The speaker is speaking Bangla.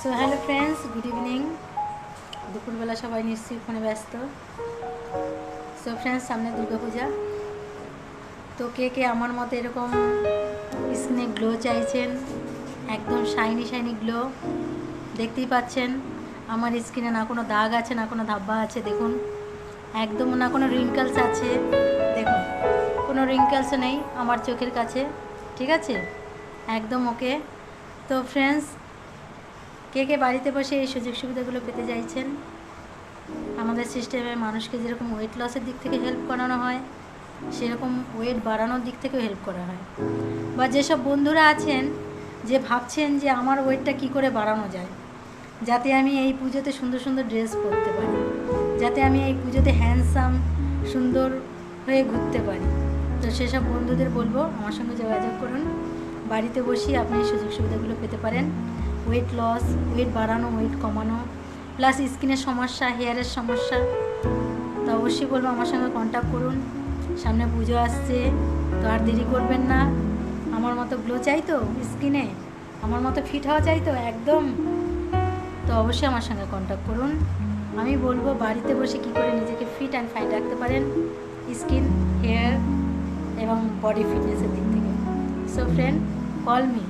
So hello friends, good evening. দুপুরবেলা সবাই নিশ্চয়ই ফোনে ব্যস্ত। সো ফ্রেন্ডস, সামনে দুর্গাপূজা। তো কে কে আমার মতো এরকম স্কিনে গ্লো চাইছেন, একদম শাইনি শাইনি গ্লো। দেখতেই পাচ্ছেন আমার স্কিনে না কোনো দাগ আছে, না কোনো ধাব্বা আছে। দেখুন, একদম না কোনো রিঙ্কেলস আছে। দেখুন, কোনো রিঙ্কেলসও নেই আমার চোখের কাছে। ঠিক আছে, একদম ওকে। তো ফ্রেন্ডস, কে কে বাড়িতে বসে এই সুযোগ সুবিধাগুলো পেতে চাইছেন? আমাদের সিস্টেমে মানুষকে যেরকম ওয়েট লসের দিক থেকে হেল্প করানো হয়, সেরকম ওয়েট বাড়ানোর দিক থেকেও হেল্প করা হয়। বা যেসব বন্ধুরা আছেন যে ভাবছেন যে আমার ওয়েটটা কী করে বাড়ানো যায়, যাতে আমি এই পুজোতে সুন্দর সুন্দর ড্রেস পরতে পারি, যাতে আমি এই পুজোতে হ্যান্ডসাম সুন্দর হয়ে ঘুরতে পারি, তো সেসব বন্ধুদের বলবো আমার সঙ্গে যোগাযোগ করুন। বাড়িতে বসেই আপনি এই সুযোগ সুবিধাগুলো পেতে পারেন। ওয়েট লস, ওয়েট বাড়ানো, ওয়েট কমানো, প্লাস স্কিনের সমস্যা, হেয়ারের সমস্যা। তো অবশ্যই বলবো আমার সঙ্গে কন্ট্যাক্ট করুন। সামনে পুজো আসছে, তো আর দেরি করবেন না। আমার মতো গ্লো চাই তো স্কিনে, আমার মতো ফিট হওয়া চাই তো একদম। তো অবশ্যই আমার সঙ্গে কন্ট্যাক্ট করুন। আমি বলবো বাড়িতে বসে কী করে নিজেকে ফিট অ্যান্ড ফাইন রাখতে পারেন স্কিন, হেয়ার এবং বডি ফিটনেসের দিক থেকে। So friend, call me.